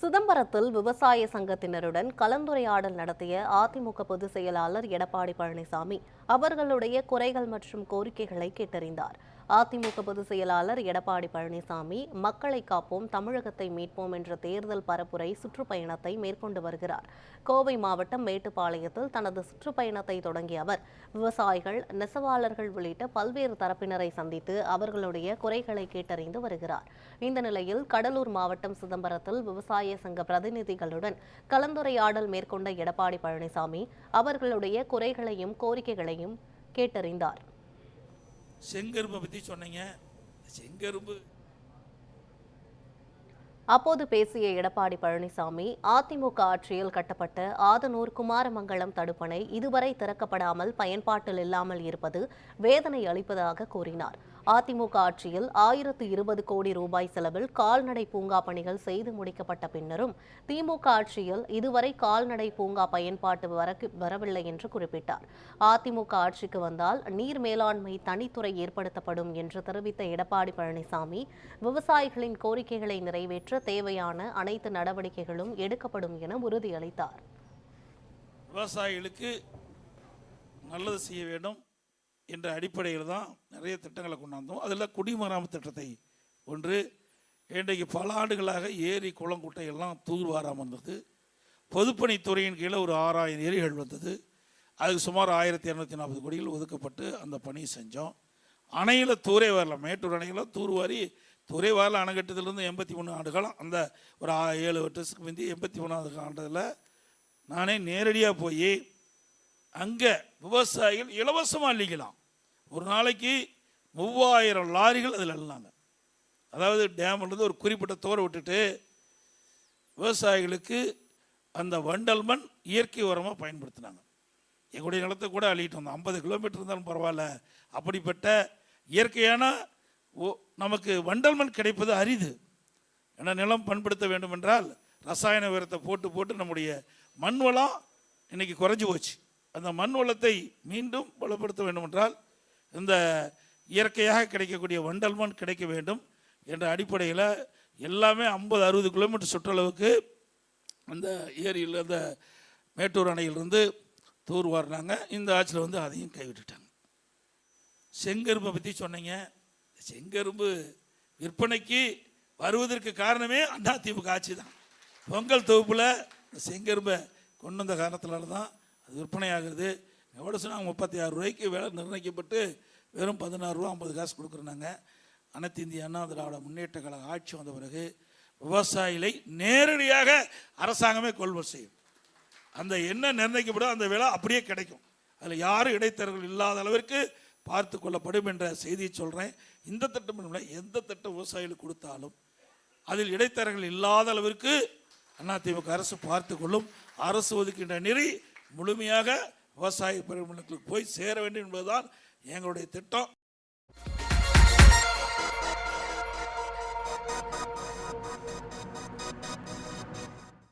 சிதம்பரத்தில் விவசாய சங்கத்தினருடன் கலந்துரையாடல் நடத்திய அதிமுக பொதுச் செயலாளர் எடப்பாடி பழனிசாமி அவர்களுடைய குறைகள் மற்றும் கோரிக்கைகளை கேட்டறிந்தார். அதிமுக பொதுச் செயலாளர் எடப்பாடி பழனிசாமி மக்களை காப்போம், தமிழகத்தை மீட்போம் என்ற தேர்தல் பரப்புரை சுற்றுப்பயணத்தை மேற்கொண்டு வருகிறார். கோவை மாவட்டம் மேட்டுப்பாளையத்தில் தனது சுற்றுப்பயணத்தை தொடங்கிய அவர் விவசாயிகள், நெசவாளர்கள் உள்ளிட்ட பல்வேறு தரப்பினரை சந்தித்து அவர்களுடைய குறைகளை கேட்டறிந்து வருகிறார். இந்த நிலையில் கடலூர் மாவட்டம் சிதம்பரத்தில் விவசாய சங்க பிரதிநிதிகளுடன் கலந்துரையாடல் மேற்கொண்ட எடப்பாடி பழனிசாமி அவர்களுடைய குறைகளையும் கோரிக்கைகளையும் கேட்டறிந்தார். செங்கரும்பை பற்றி சொன்னீங்க. செங்கரும்பு அப்போது பேசிய எடப்பாடி பழனிசாமி அதிமுக ஆட்சியில் கட்டப்பட்ட ஆதனூர் குமாரமங்கலம் தடுப்பணை இதுவரை திறக்கப்படாமல் பயன்பாட்டில் இல்லாமல் இருப்பது வேதனை அளிப்பதாக கூறினார். அதிமுக ஆட்சியில் 1020 கோடி ரூபாய் செலவில் கால்நடை பூங்கா பணிகள் செய்து முடிக்கப்பட்ட பின்னரும் திமுக ஆட்சியில் இதுவரை கால்நடை பூங்கா பயன்பாட்டு வரவில்லை என்று குறிப்பிட்டார். அதிமுக ஆட்சிக்கு வந்தால் நீர் மேலாண்மை தனித்துறை ஏற்படுத்தப்படும் என்று தெரிவித்த எடப்பாடி பழனிசாமி விவசாயிகளின் கோரிக்கைகளை நிறைவேற்ற தேவையான அனைத்து நடவடிக்கைகளும் எடுக்கப்படும் என உறுதியளித்தார். விவசாயிகளுக்கு நல்லது செய்ய வேண்டும் என்ற அடிப்படையில் தான் நிறைய திட்டங்களை கொண்டாந்தோம். அதில் குடிமராமத்து திட்டத்தை ஒன்று, இன்றைக்கு பல ஆண்டுகளாக ஏரி குளம் குட்டையெல்லாம் தூர்வாராமல் இருந்தது. பொதுப்பணித்துறையின் கீழே ஒரு 6000 ஏரிகள் வந்தது. அதுக்கு சுமார் 1240 கோடிகள் ஒதுக்கப்பட்டு அந்த பணியை செஞ்சோம். அணையில் தூரே வரல, மேட்டூர் அணையில் தூர்வாரி துறை வாரில் அணைக்கட்டத்திலிருந்து 83 ஆண்டு காலம், அந்த ஒரு 7 வருஷத்துக்கு முந்தி 83வது ஆண்டில் நானே நேரடியாக போய் அங்கே விவசாயிகள் இலவசமாக அள்ளிக்கலாம். ஒரு நாளைக்கு 3000 லாரிகள் அதில் அள்ளினாங்க. அதாவது டேம்லேருந்து ஒரு குறிப்பிட்ட தோரை விட்டுட்டு விவசாயிகளுக்கு அந்த வண்டல் மண் இயற்கை உரமாக பயன்படுத்தினாங்க. எங்களுடைய நிலத்தை கூட அள்ளிட்டு வந்தோம். 50 கிலோமீட்டர் இருந்தாலும் பரவாயில்ல. அப்படிப்பட்ட இயற்கையான நமக்கு வண்டல் மண் கிடைப்பது அரிது. ஏன்னா நிலம் பண்படுத்த வேண்டும் என்றால் ரசாயன உரத்தை போட்டு போட்டு நம்முடைய மண் வளம் இன்னைக்கு குறைஞ்சி போச்சு. அந்த மண் வளத்தை மீண்டும் பலப்படுத்த வேண்டும் என்றால் இந்த இயற்கையாக கிடைக்கக்கூடிய வண்டல் மண் கிடைக்க வேண்டும் என்ற அடிப்படையில் எல்லாமே 50-60 கிலோமீட்டர் சுற்றளவுக்கு அந்த ஏரியில் அந்த மேட்டூர் அணையிலிருந்து தூர் வாரினாங்க. இந்த ஆட்சியில் அதையும் கைவிட்டுட்டாங்க. செங்கரும்பை பற்றி சொன்னீங்க. செங்கரும்பு விற்பனைக்கு வருவதற்கு காரணமே அதிமுக ஆட்சி தான். பொங்கல் தொகுப்பில் செங்கரும்பை கொண்டு வந்த காரணத்தினால தான் அது விற்பனை ஆகுது. எவ்வளோ சொன்னாங்க, 36 ரூபாய்க்கு விலை நிர்ணயிக்கப்பட்டு வெறும் 16 ரூபா 50 காசு கொடுக்குறாங்க. அனைத்து இந்திய அண்ணா திராவிட முன்னேற்ற கழக ஆட்சி வந்த பிறகு விவசாயிகளை நேரடியாக அரசாங்கமே கொள்முதல் செய்யும். அந்த என்ன நிர்ணயிக்கப்படும் அந்த விலை அப்படியே கிடைக்கும். அதில் யாரும் இடைத்தரகர்கள் இல்லாத அளவிற்கு பார்த்து கொள்ளப்படும் என்ற செய்தியை சொல்கிறேன். இந்த திட்டம் எந்த திட்டம் விவசாயிகளுக்கு கொடுத்தாலும் அதில் இடைத்தரகர்கள் இல்லாத அளவிற்கு அதிமுக அரசு பார்த்து கொள்ளும். அரசு ஒதுக்கின்ற நெறி முழுமையாக விவசாய பெருமக்களுக்கு போய் சேர வேண்டும் என்பதுதான் எங்களுடைய திட்டம்.